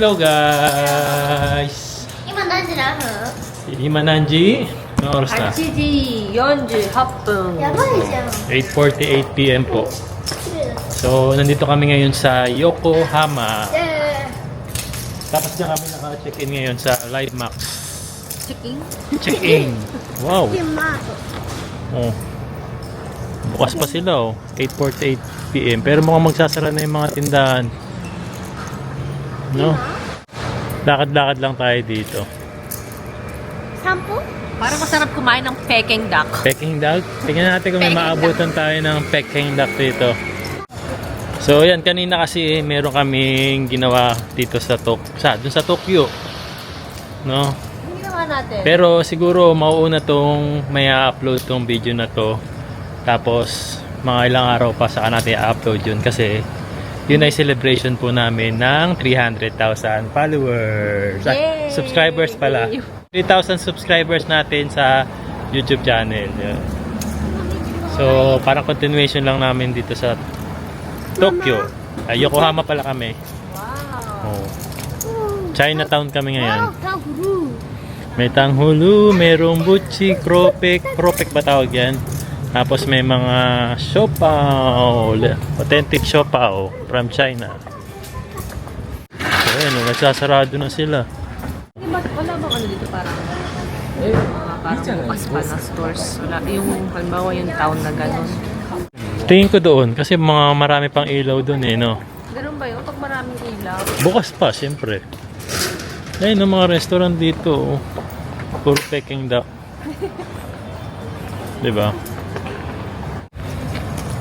Hello guys! 今何時何分 Ima Nanji, ano oras na? 8時48分。やばいじゃん 8:48 PM po. 綺麗だった So, nandito kami ngayon sa Yokohama. で Tapos dyan kami naka-check-in ngayon sa Live Max. Check-in? Check-in! Wow! でマート Oh. Bukas pa sila oh. 8:48 PM. Pero mukhang magsasara na yung mga tindahan. No? Lakad-lakad lang tayo dito. 散歩 Parang masarap kumain ng Peking duck. Peking duck. Tingnan natin kung may Peking maabutan tayo ng Peking duck dito. So yan, kanina kasi meron kaming ginawa dito sa dun sa Tokyo. No? Hindi naman natin. Pero siguro mauuna tong may upload tong video na to. Tapos mga ilang araw pa saka natin i-upload yun kasi yun ay celebration po namin ng 300,000 followers. Yay! Subscribers pala. 3,000 subscribers natin sa YouTube channel. Yun. So, parang continuation lang namin dito sa Tokyo. Yokohama pala kami. Wow. Oh. Chinatown kami ngayon. タフル May tanghulu, merong butchi, kropek. Kropek ba tawag yan? Tapos may mga siopao. Authentic siopao from China. So, ayun, nagsasarado na sila. Wala bang ano dito parang parang bukas pa na stores? Wala. Yung halimbawa yung town na gano'n. Tingin ko doon kasi marami pang ilaw doon eh, no? Ganun ba yun? Pag maraming ilaw. Bukas pa, siyempre. Ayun, ang mga restaurant dito. Oh. Puro Peking duck. Diba?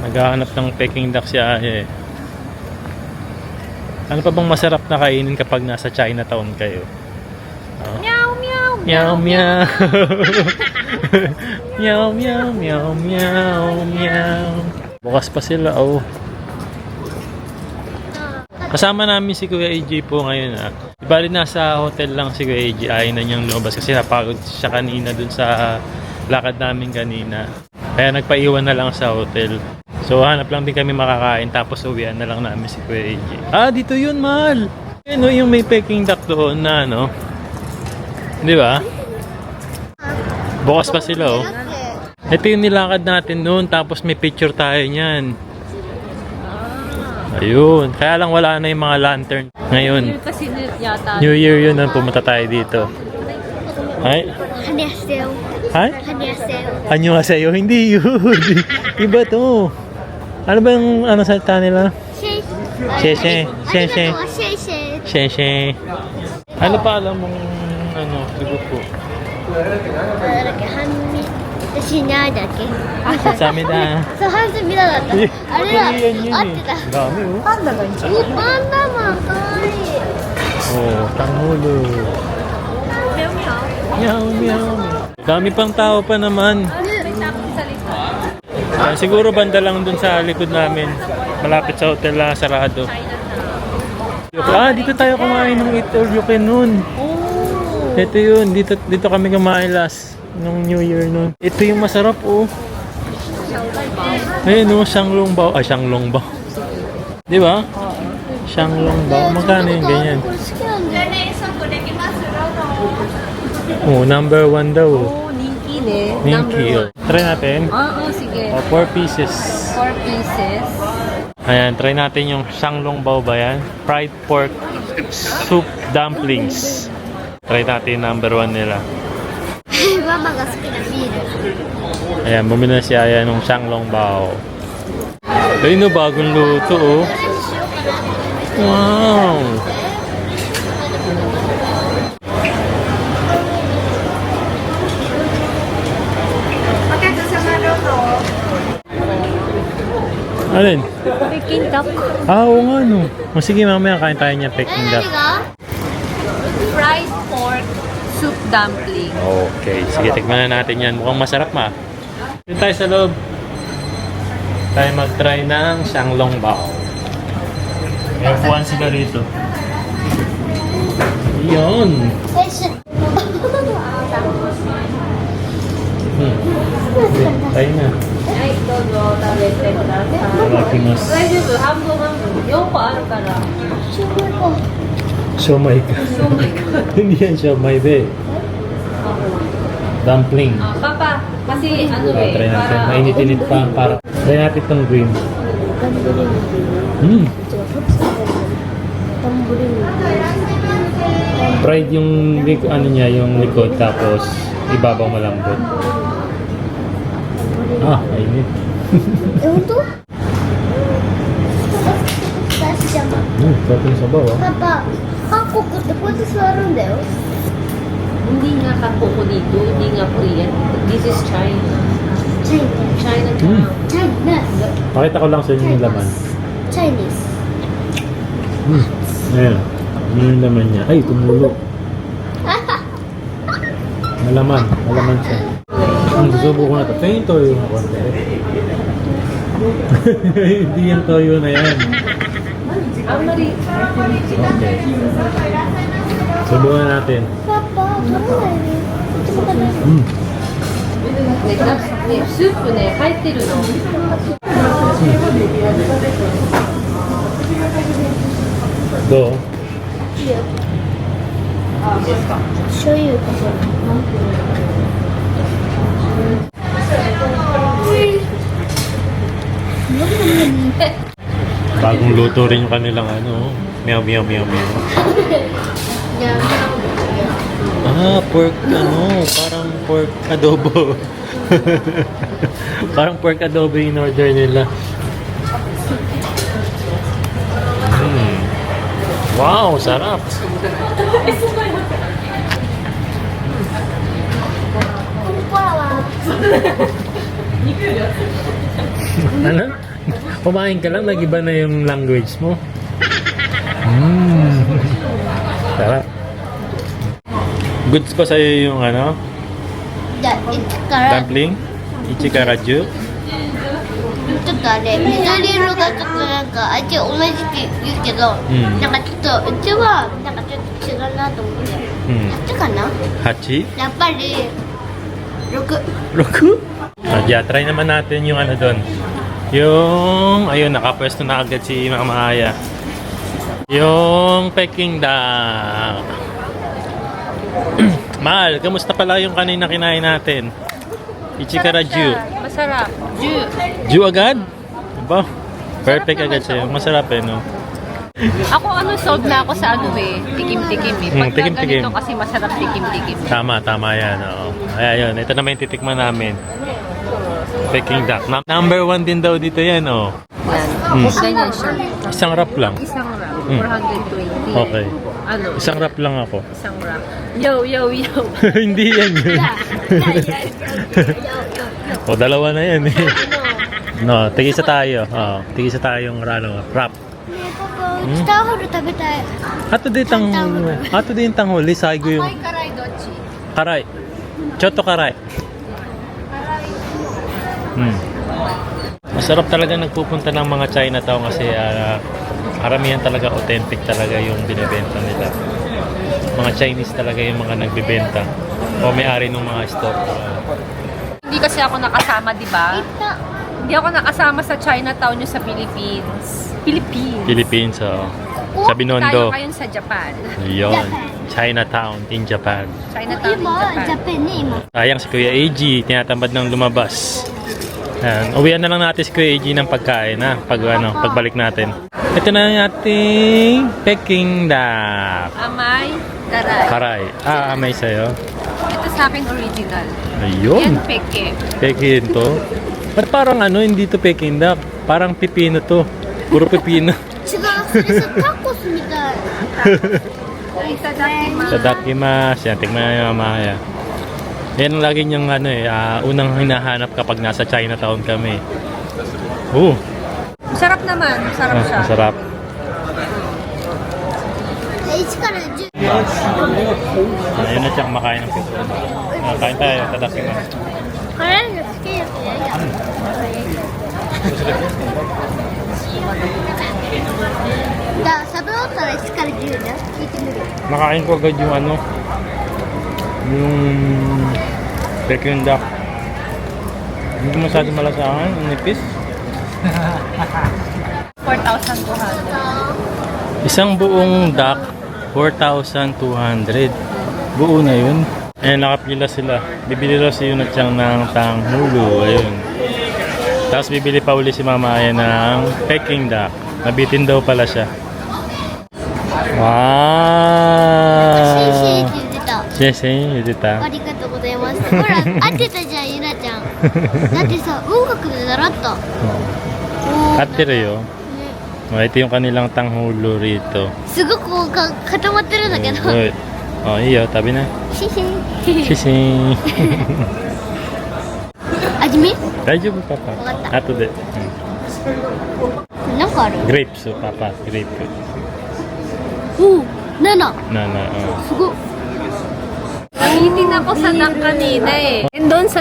Naghahanap ng Peking duck siya eh. Ano pa bang masarap na kainin kapag nasa Chinatown kayo? Meow, meow, Meow, meow. Meow, meow, meow, meow, meow. Bukas pa sila, oh. Kasama namin si Kuya AJ po ngayon, ah. Bali nasa hotel lang si Kuya AJ. Ayaw na niyang lumabas kasi napagod siya kanina dun sa lakad namin kanina. Kaya nagpaiwan na lang sa hotel. So hanap lang din kami makakain tapos uwian na lang namin si Kuya AJ. Ah, dito yun, mahal. Ano yung may Peking duck doon na ano? Di ba? Bukas pa sila, oh. Ito yung nilakad natin noon, tapos may picture tayo niyan. Ayun. Kaya lang wala na yung mga lantern ngayon. Yun kasi yata. New Year yun, nung pumunta tayo dito. Ay? 羽やせよ Ay? 羽やせよ Anyo nga sa'yo? Hindi yun. Iba to. Ano ba yung ano salita nila? シェイ Sheshe. Sheshe. シェイシェイ Sheshe. Ano pa alam mong ano, sigot po? なんだっけ半身私にゃーだっけ Samida. そう半身見ただったあれだ合ってた Dami, oh. パンダがいいんじゃん。パンダマンかわいい Oh, tangulo. Meow, meow. Dami pang tao pa naman. Siguro banda lang dun sa likod namin. Malapit sa hotel na sarado. Ah, dito tayo kumain ng Eat All You Can noon. Ito yun. Dito kami kumain last nung New Year noon. Ito yung masarap, oh. Ayun, oh, Shanglongbao. Ah, Shanglongbao. Di ba? Shanglongbao. Magkano yung ganyan? これ好きなんだよね Oh, number 1 daw. Oh, Ninki ne. Ninky. Oh. Try natin. Oo, sige. Oh, 4 pieces. 4 pieces. Ayan, try natin yung Shanglongbao ba yan? Fried pork soup dumplings. Try natin yung number 1 nila. ママが好きなビール Ayan, bumili na si Aya ng Shanglongbao. Ayun, no, bagong luto, oh. Wow! Alin? Peking duck. Ah, oo nga, no. O, sige, mamaya kain tayo niya Peking duck. Fried pork soup dumpling. Okay, sige, tikman na natin yan. Mukhang masarap, ma. Dito tayo sa loob. Tayo mag-try ng Shanglongbao. May upuan sila rito. Yun. Tayo na. はい、どうぞ食べてください。いただきます。大丈夫、半分半分。4個あるから。Siomay ka. Oh my God. Hindi yan siomay, be. Dumpling. Papa, kasi ano Try natin. para... Mainit-init pa. Para. Try natin itong green. Tamburin. Hmm. Tamburin. Fried yung ano niya, yung likod. Tapos, ibabaw malambot. Ah, mainit. Ewan to? Sarap yung sabaw, ah. Papa, Hankookってこうやって座るんだよ。 Hindi nga Kapoko dito, hindi nga Korean. This is China. China. China. Pakita ko lang sa inyo yung laman. Chinese. Ayan. Yun yung laman niya. Ay, tumulo. Malaman. Malaman siya. Susubo ko na ito. Tingin toyo nga konti. Hindi yung toyo na yan. Okay. Subukan natin. Papa, 取らないで。ちょっと待って。 スープね、入ってるの。 Do. いいよ。醤油かしら。 Bagong luto rin yung kanilang ano. Meow, meow, meow, meow. Ah, pork ano, parang pork adobo. Parang pork adobo yung order nila. Wow, sarap. Ano? Kumain ka lang, nag-iba na yung language mo. Sarap. Goods pa sa'yo yung ano? じゃあ、いつから Dumpling? Ichikaraju? ちょっとあれ、緑色がちょっとなんか味同じって言うけど、うんなんかちょっとうちはなんかちょっと違うなと思って。8かな？ Hachi? やっぱり6。 Roku? Yeah, try naman natin yung ano doon. Yung, ayun, nakapwesto na agad si Mama Aya. Yung Peking duck. Mahal, kamusta pala yung kanina kinain natin? Ichikaraju. Masarap. Ju. Ju agad? Aba, perfect agad sa'yo. Masarap eh, no? Ako sold na ako sa ano eh, tikim-tikim eh. Pag tikim-tikim. ganito kasi masarap tikim-tikim. Tama yan. Oo. Ayan, ito naman yung titikman namin. Peking duck. Number 1 din daw dito yan, oh. Yan. Ganyan siya. Isang wrap lang. Isang wrap, Mm. 420. Okay. Ano? Isang wrap lang ako. Isang wrap. Yo, yo, yo. Hindi yan yun. O, dalawa na yan eh. No, tigisa tayo. Oo, tigisa tayong wrap. ねえパパ、スターホール食べたい。 Ato din tang huli, sago yung Karay, dochi. karay. Choto karay. Masarap talaga nagpupunta ng mga Chinatown kasi karamihan talaga authentic talaga yung binibenta nila. Mga Chinese talaga yung mga nagbibenta o may-ari ng mga store. Hindi kasi ako nakasama, di ba? 行った。 Hindi ako nakasama sa Chinatown yung sa Philippines. Philippines, oh. Sa Tayo Binondo. ngayon sa Japan. Yun. Chinatown in Japan. Chinatown in 今はジャ Japan. パンね今。 Sayang si Kuya AG, tinatamad ng lumabas. Ayan, uwian na lang natin si Kuya AG ng pagkain na pagbalik natin. Ito na yung ating Peking duck. Amay, taray. Karay. Amay sa'yo. Ito sa akin original. Ayun. Yan, peke. Peking to. Ba't parang hindi to Peking duck? Parang pipino to. Puro pipino. 違う、それさタコスみたい。 Tadakimasu. Yan, tignan na yung mamaya. Yan ang lagi niyang unang hinahanap kapag nasa Chinatown kami. Masarap naman. Masarap siya. Masarap. 1から10。 Ayun na siya kumakain ng pizza. Kain tayo, tadakimasu. 辛いの好きですね。じゃあ食べ終わったら1から10ね。聞いてみる。 Nakain ko agad yung yung Peking duck. Hindi ko masyado malasahan, ang nipis. 4,200. Isang buong duck, 4,200. Buo na yun. Ayan, nakapila sila. Bibili raw si Yunat-chan ng tanghulu. Ayun. Tapos bibili pa uli si Mama Aya ng Peking duck. Nabitin daw pala siya. Wow! 先生って言ってた。先生言ってたありがとうございます。ほら、合ってたじゃん、ゆなちゃん。だってさ、音楽で習った。おー Ate Ryo. ね Ito yung kanilang tanghulu rito. すごくこうか固まってるんだけど。 Good. Oh, iyo, tabi na. シシン。 Sising. 味見 Daijoubu, Papa. わかった。 Ato de. なんかある Grapes, oh, Papa. Grape. おお、7。 Na. すごい。 Nangitin ako sa duck kanina eh. And doon sa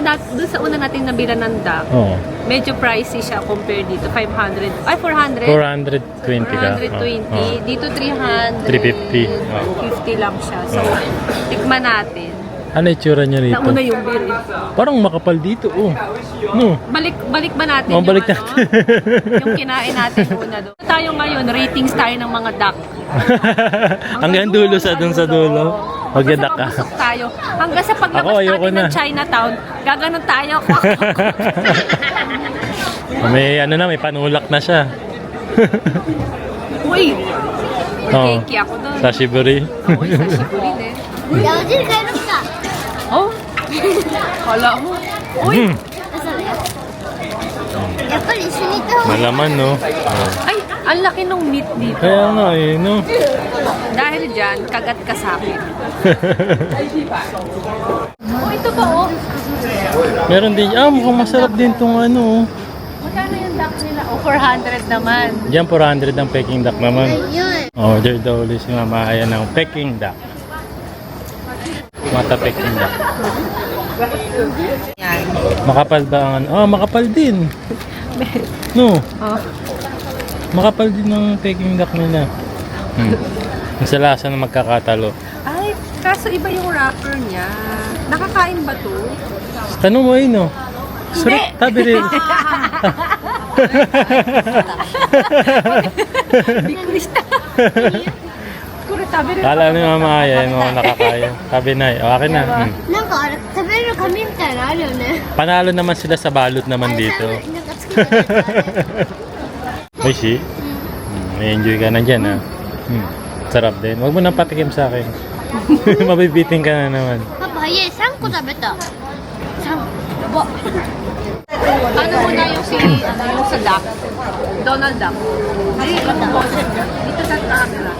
una natin nabila ng duck, Oh. medyo pricey siya compared dito. 500, ay 400. 420 ka. 420. Oh. Dito 300. 350. Oh. 50 lang siya. So, tikman natin. Ano itsura niya rito? Nauna yung beer eh. Parang makapal dito, oh. No. Balik ba natin Oh, yung balik ano? natin. Yung kinain natin una doon. Tayo ngayon, ratings tayo ng mga duck. Hanggang dulo sa dun sa dulo. Hanggang Magyadak ka. sa mabusok tayo. Hanggang sa paglabas Ako, ayoko natin ng na. Chinatown, gaganon tayo. May panulak na siya. Uy! Oh. Keki ako doon. Sashiburi. Uy, sashiburi din. いや、おじい帰ろうか。 Oh! Kala mo. Uy! そうだよ。やっぱり一緒に行った方がいい。 Malaman, no? Oh. Ay, ang laki ng meat dito. Kaya nga eh, no? Dahil dyan, kagat ka sa akin. Oh, ito pa oh. Meron din, mukhang masarap din tong ano. Magkano yung duck nila? Oh, 400 naman. Diyan 400 ang Peking duck naman. Ayun. Order daw ulit si Mama Aya ng Peking duck. Mata Peking duck. Yan. Makapal ba ang ano? Makapal din. No, Oh. makapal din ng Peking duck nila. Ang sa lasa na magkakatalo. Ay, kaso iba yung wrapper niya. Nakakain ba to? Tanong mo yun, no? Sarap, tabi rin. Bikulista. Kure, tabi rin. Kala ni Mama Aya, yung mga nakakaya. Tabi na, akin na. なんかあれ、食べる紙みたいなのあるよね。 Panalo naman sila sa balot naman dito. なんかつけてる。 Oishi? May enjoy ka na dyan, ha? Sarap din. Huwag mo nang patikim sa akin. Mabibiting ka na naman. パパ、早い、3個食べた。3個。やば。 Ano muna yung yung sa duck? Donald Duck. Dito sa camera.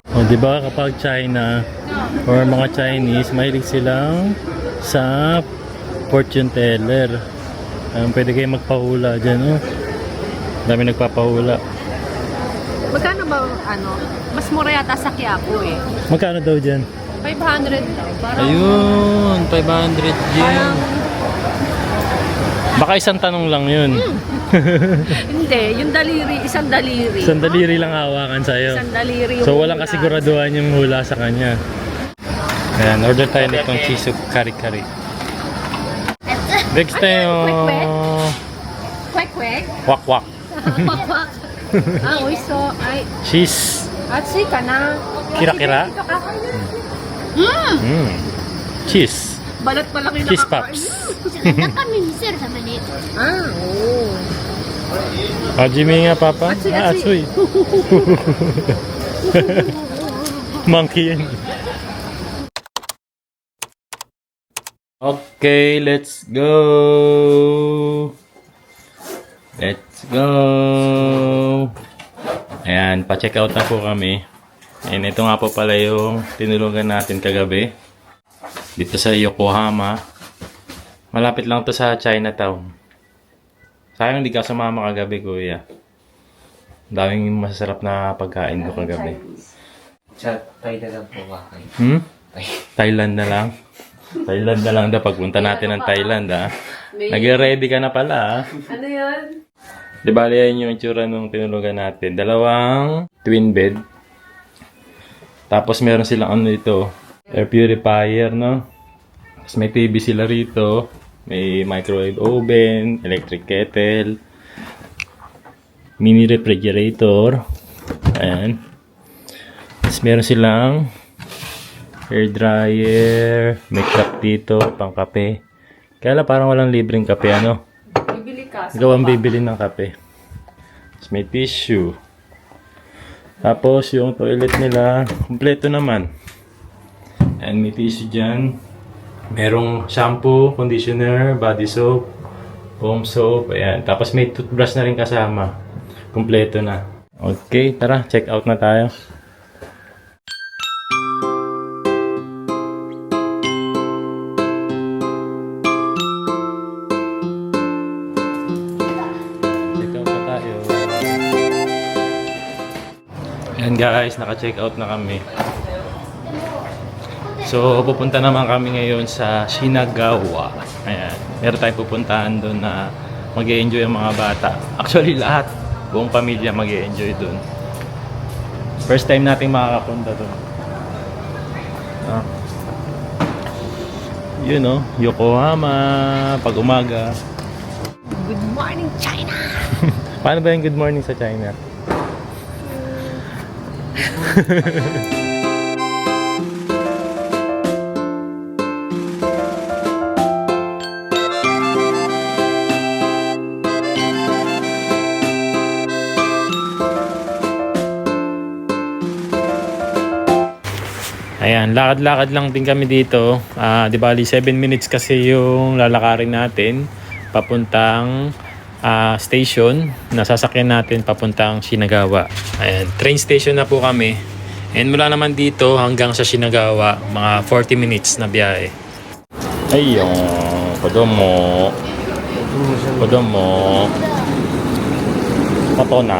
O, di ba kapag China or mga Chinese, mahilig silang sa fortune teller. Pwede kayo magpahula dyan, oh. Dami nagpapahula. Magkano ba mas mura yata sa Quiapo eh. Magkano daw dyan? 500 daw. Parang Ayun, 500 yen. Baka isang tanong lang yun. hindi, yung daliri, isang daliri. Isang daliri lang hawakan sa'yo. Isang daliri yung So walang hula. kasiguraduhan yung hula sa kanya. Ayan, order tayo nitong chisuk kari-kari. Next tayo, Kwek-kwek. wak-wak. Pak-pak. Ah, oiso. Ay, Cheese, atsui ka na. kira-kira. Dito ka. Cheese, Balat pa lang yung cheese nakakain. puffs. 中身見せるために。 Ah, oo. Hajime nga, Papa. Atsui, Ah, atsui. atsui. Monkey yan. Okay, let's go. Let's go. Ayan, pa-check out na po kami. Ayan, ito nga po pala yung tinulungan natin kagabi. Dito sa Yokohama. Malapit lang to sa Chinatown. Sayang hindi ka sumama kagabi, kuya. Daming masasarap na pagkain ko kagabi. Thailand po ba kayo? Thailand na lang. Thailand na lang daw pagpunta natin ng Thailand, ha. Nagre-ready ka na pala, ha. Ano yan? Di ba, yan yung itsura nung tinulugan natin. 2 twin bed. Tapos meron silang ano ito, air purifier, no? Tapos may TV sila rito. May microwave oven, electric kettle. mini refrigerator. Ayan. Tapos meron silang hair dryer, may cup dito, pang kape. Kaya lang parang walang libreng kape, ano? Bibili ka. Ikaw ang bibili ng kape. Tapos may tissue. Tapos yung toilet nila, kompleto naman. And may tissue dyan. Merong shampoo, conditioner, body soap, foam soap, ayan. Tapos may toothbrush na rin kasama. Kompleto na. Okay, tara, check out na tayo. Check out na tayo. Ayan guys, naka-check out na kami. So, pupunta naman kami ngayon sa Shinagawa. Ayan. Meron tayong pupuntahan doon na mag-e-enjoy ang mga bata. Actually, lahat. Buong pamilya mag-e-enjoy doon. First time nating makakapunta doon. Yun o, Yokohama. Pag umaga. Good morning, China! Paano ba yung good morning sa China? Ayan, lakad-lakad lang din kami dito. Di bali 7 minutes kasi yung lalakarin natin papuntang station na sasakyan natin papuntang Shinagawa. Ayan, train station na po kami. And mula naman dito hanggang sa Shinagawa, mga 40 minutes na biyahe. Ayun, kodomo. Kodomo. Koto na.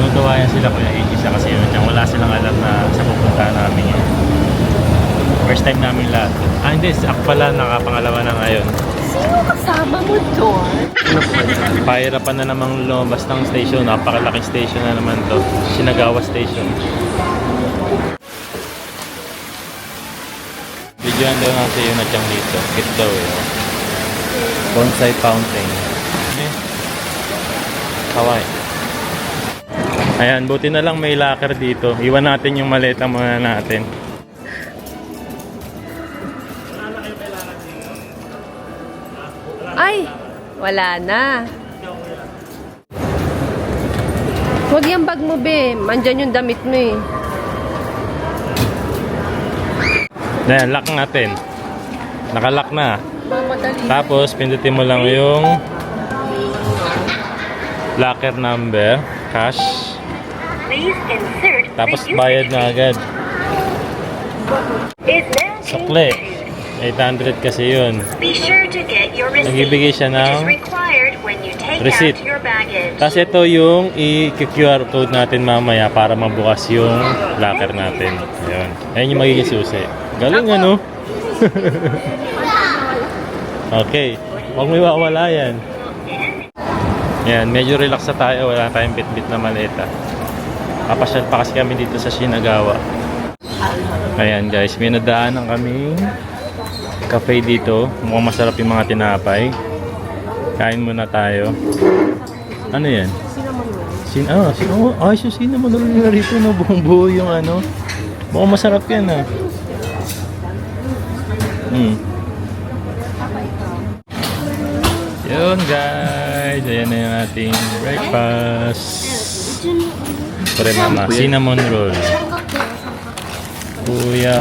Natutuwa yan sila Kuya Iggy kasi yun, wala silang alam na sa pupuntahan namin yun. First time namin lahat. Hindi, ako pala nakapangalawa na ngayon. Sino kasama mo doon? Pahirapan na namang lumabas ng station. Napakalaking station na naman to. Shinagawa Station. Videoan daw natin yung nadyang dito. Ito daw yun. Bonsai fountain. Hawaii. Ayan, buti na lang may locker dito. Iwan natin yung maleta muna natin. Ay! Wala na. Huwag yung bag mo, be. Andyan yung damit mo eh. Ayan, lock natin. Nakalock na. Mamadali. Tapos, pindutin mo lang yung locker number, cash. Tapos, bayad na agad. Sukle. 800 kasi yun. Nagbibigay siya ng receipt. Kasi ito yung i-QR code natin mamaya para mabukas yung locker natin. Ayun. Ayun yung magiging susi. Galing ano? Okay. Huwag mo iwawala yan. Yan, medyo relax na tayo. Wala tayong bit-bit na maleta. Papasyal pa kasi kami dito sa Shinagawa. Ayan guys, may nadaanan kaming cafe dito. Mukhang masarap yung mga tinapay. Kain muna tayo. Ano yan? Cinnamon roll nila rito na buong buo yung ano. Mukhang masarap yan ah. Yun guys, ayan na yung ating breakfast. Pre mama, cinnamon roll. Kuya,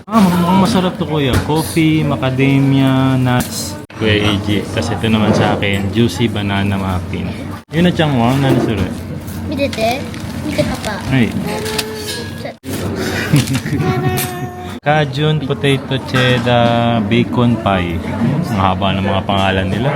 mukhang masarap to kuya. Coffee, macadamia, nuts. Kuya AG, kasi ito naman sa akin, juicy banana muffin. Yun na siyang mo, nanasuro. Mite papa. Ay. Cajun, potato cheddar, bacon pie. Ang haba ng mga pangalan nila.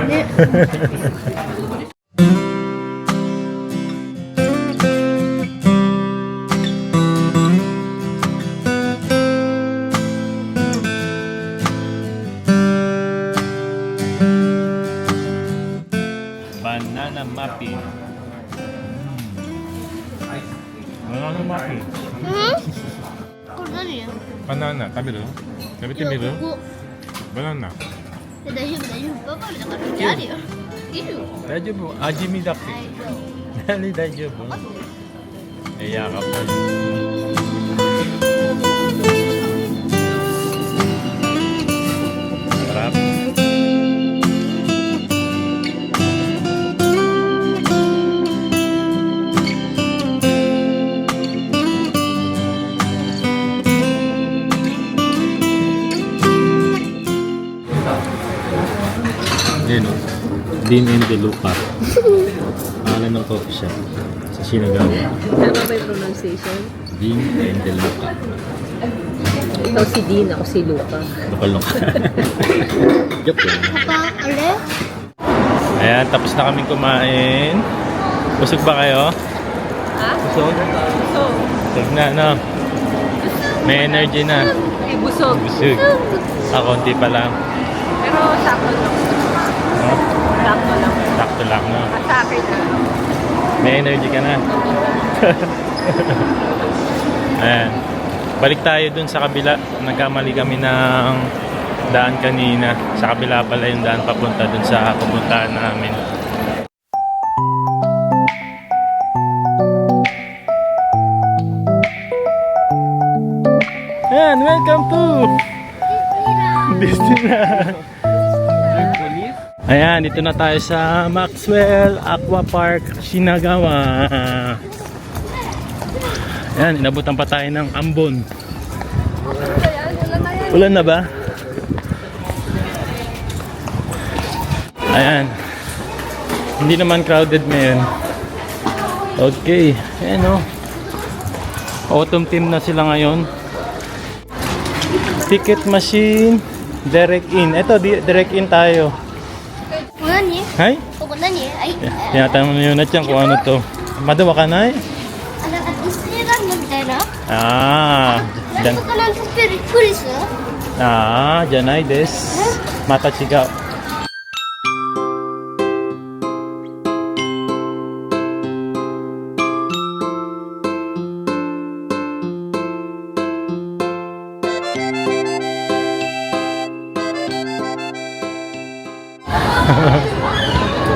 banana muffin. Banana muffin. これ何よ Banana. 食べる？食べてみる？ここ Banana. 大丈夫大丈夫パパだから見てあるよいるよ大丈夫。味見だって。何大丈夫？Yakap na. Sarap. Yan o. Dean and DeLuca. Pangalan ng coffee shop sa Shinagawa. Tama ba yung pronunciation? Dean and DeLuca. Ikaw si Dean, ako si Luca. Loka-loka. Joke lang. papa ale Ayan, tapos na kaming kumain. Busog ba kayo? Ha? Busog? So, Busog na, no? May energy na. ay busog. Busog. Konti pa lang. Pero sakto lang. No? Sakto lang. Sakto lang, no? At sa akin na. May energy ka na. Ayan. Balik tayo dun sa kabila. Nagkamali kami ng daan kanina. Sa kabila pala yung daan papunta dun sa pupuntahan namin. Ayan, welcome to Disneyland. Ayan, dito na tayo sa Maxwell Aqua Park, Shinagawa. Ayan, inabutan pa tayo ng ambon. Ulan na ba? Ayan. Hindi naman crowded ngayon. Okay. Ayan o. Autumn theme na sila ngayon. Ticket machine. Direct in. Ito, direct in tayo. 何 Hi? ここ何はい Tinatanong na yun na dyan kung ano to. Madawa ka na eh. なんかディズニーランドみたいな Ah, なん dyan. とかなんとクリス Ah, janay des. Mata chigaw.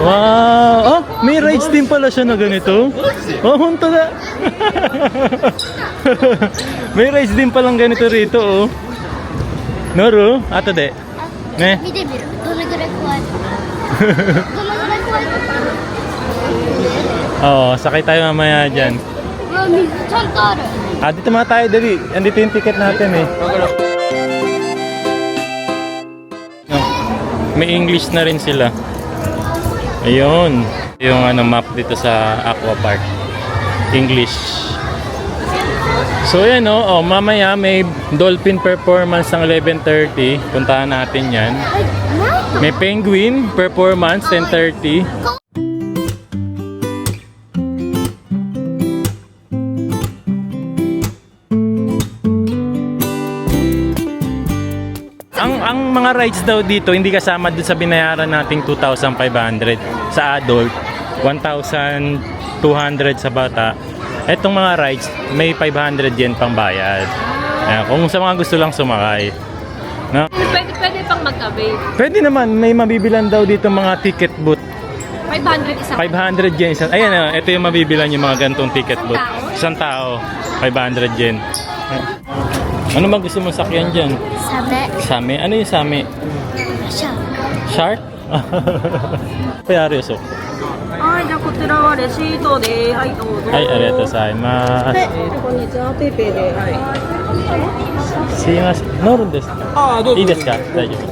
Wow! Oh, may rides din pala siya na ganito. Oh, hunto na. May rides din palang ganito rito, oh. Noru, ato de. ね。見てみるどれぐらい怖いどのぐらい怖い Oo, sakay tayo mamaya dyan. うわ水ちゃんとある Ah, dito mga tayo, dali. Andito yung ticket natin eh. No, may English na rin sila. Ayun. Yung ano, map dito sa Aqua Park. English. So yan oh, mamaya may dolphin performance ng 11:30. Puntahan natin yan. はいなん May penguin performance 10:30. Ang mga rides daw dito hindi kasama dun sa binayaran nating 2,500 sa adult, 1,200 sa bata. Etong mga rides may 500 yen pang bayad. Kung sa mga gusto lang sumakay. No? Pwede pang mag-avail. Pwede naman, may mabibilan daw dito mga ticket booth. 500 isang 500 yen. Ayan, ito yung mabibilan yung mga gantong ticket booth. Isang tao, 500 yen. Ano ba gusto mo sakyan dyan? サメ Same? Ano yung same? シャー Shark? Payari usok. はい、じゃあこちらはレシートで、はい、どうぞ。はい、ありがとうございます。こんにちは、ペイペイで、はい。すいません、乗るんですか？ああ、どうぞ。いいですか？大丈夫。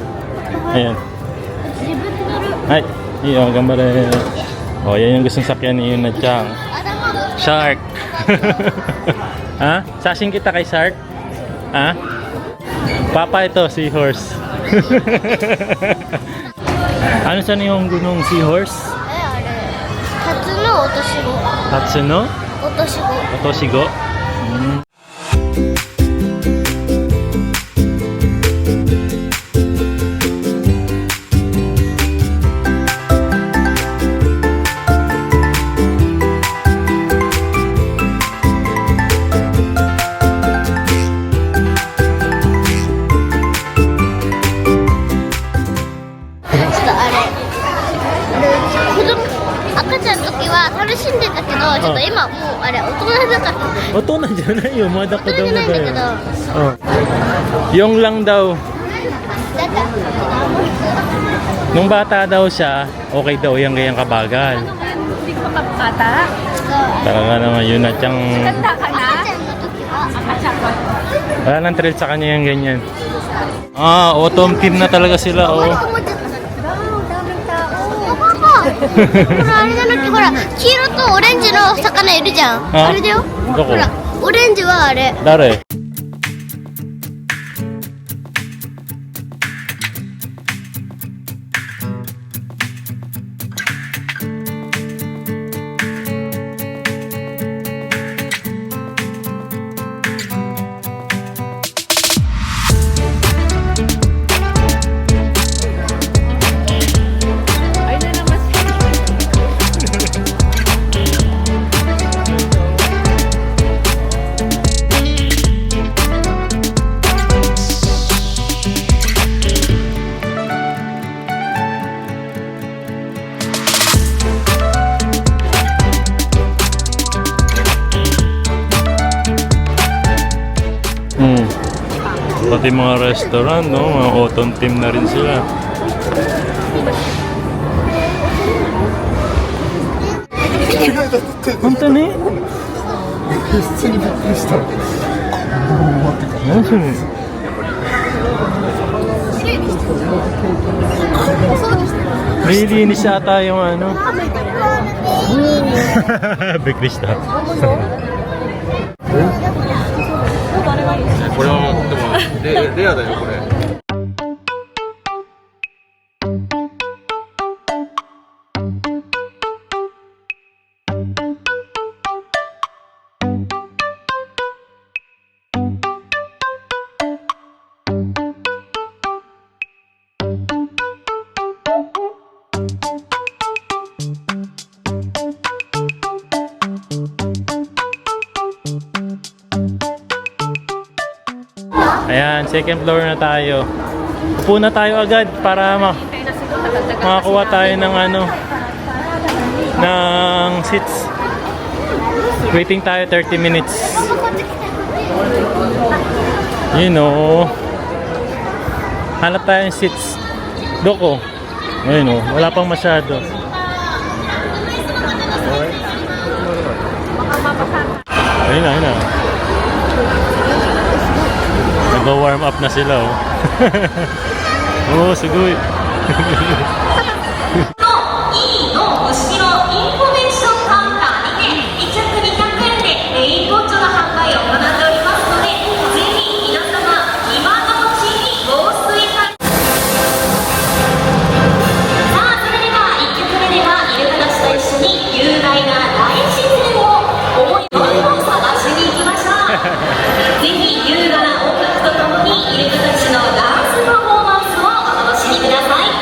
Ayan. 自分で乗る Ay, iyo, gambare. Oh, yan yung gustong sakyan ni Yun na Chang. 頭 Shark. Ha? Sasing kita kay Shark? Ha? Papa ito, seahorse. Ano sa yung gunung seahorse? あれタツの落とし子 Tatsuno? 落とし子 Otoshigo? 今もうあれ大人だから大人じゃないよ、まだ子大人じゃないん供だよ。だけどOh. Yung lang daw, だから nung bata daw siya, okay daw yung ganyang kabagal. Ano ngayon, hindi ko makakata. Talaga naman yun at yung Ganda ka na? 赤ちゃんの時は Akachako. wala nang thrill sa kanya yung ganyan. Ah, autumn team na talaga sila, 終 oh. わりと思っちゃったからあパパほらあれじゃなくてほら黄色とオレンジの魚いるじゃんああれだよどこほらオレンジはあれ Dare. Ay na naman siya. Hmm. Pati mga restaurant, no? Mga autumn team na rin sila. Punta ni? Ano siya? Nililinis ata yung ano. Bikrista. これはでもレアだよこれ。Ayan, second floor na tayo. Upo na tayo agad para Hintay na sila, tagal-tagal na makakuha sila. tayo ng ano, ng seats. Waiting tayo 30 minutes. You know, hanap tayo ng seats. Doko. Ayun o, wala pang masyado. Ayun na, ayun na. Nag-warm up na sila oh. Oh, sugoy. の後ろインフォメーションカウンターにて1着200円でレインボッチョの販売を行っておりますのでぜひ皆様今のうちにご推薦さあそれでは1曲目ではイルカたちと一緒に雄大な大自然を思いどんどん探しに行きましょうぜひ優雅な音楽とともにイルカたちのダンスパフォーマンスをお楽しみください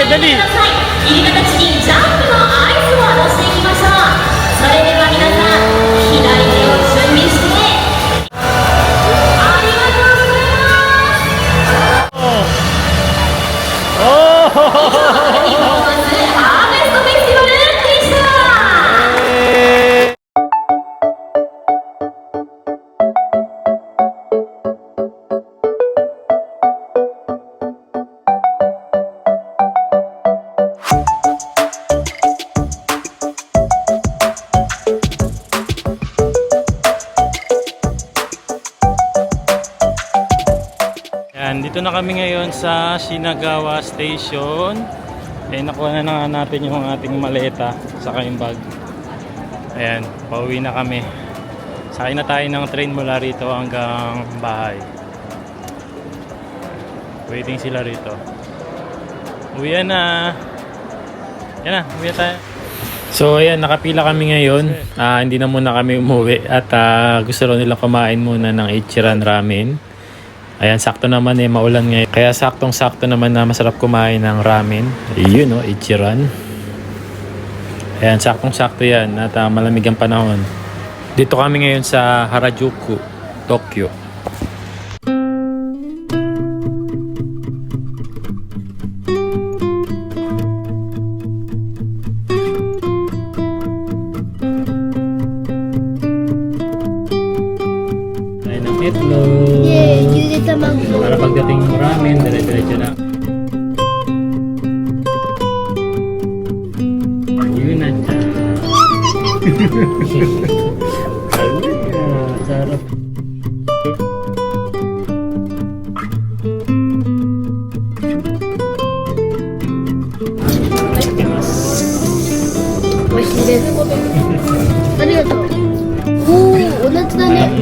dali. 入り口にジャンプの合図を押していきましょう。それでは皆さん、左手を準備して、ありがとうございます。日本初ハーベストフェスティバルでした。Yan, dito na kami ngayon sa Shinagawa Station. Eh, nakuha na nga natin yung ating maleta sa yung bag. Ayan, pauwi na kami. Sakay na tayo ng train mula rito hanggang bahay. Waiting sila rito. Uwi na. Yan na, uwi na tayo. So ayan, nakapila kami ngayon. Hindi na muna kami umuwi. At gusto rin nilang kumain muna ng Ichiran Ramen. Ayan, sakto naman maulan ngayon. Kaya saktong-sakto naman na masarap kumain ng ramen. Yun Ichiran. Ayan, saktong-sakto yan at malamig ang panahon. Dito kami ngayon sa Harajuku, Tokyo. Tayo ng itlog. Yay! Tamang Para pagdating ng ramen, dire-diretso na. Yun na siya. Sarap.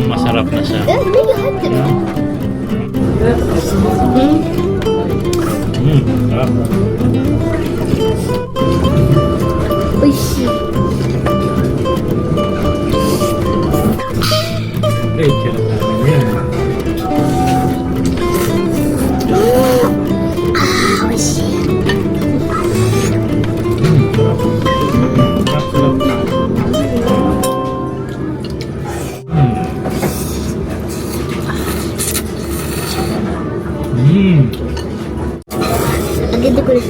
Masarap na siya. Sarap. 美味しい。 Ichiran ramen yan. 美味しい。 Sarap, sarap. Agad ko rin.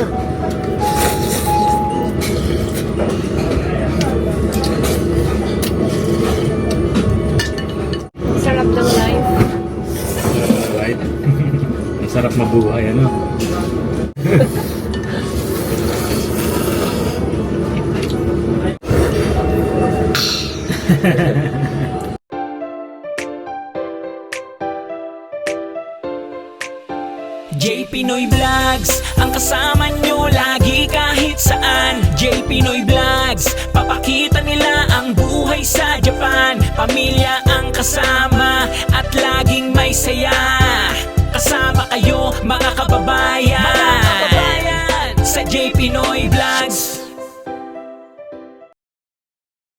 Sarap ng life. Right? Ang sarap mabuhay, ano? J Pinoy Vlogs, ang kasama nyo lagi kahit saan. J Pinoy Vlogs, papakita nila ang buhay sa Japan. Pamilya ang kasama at laging may saya. Kasama kayo mga kababayan.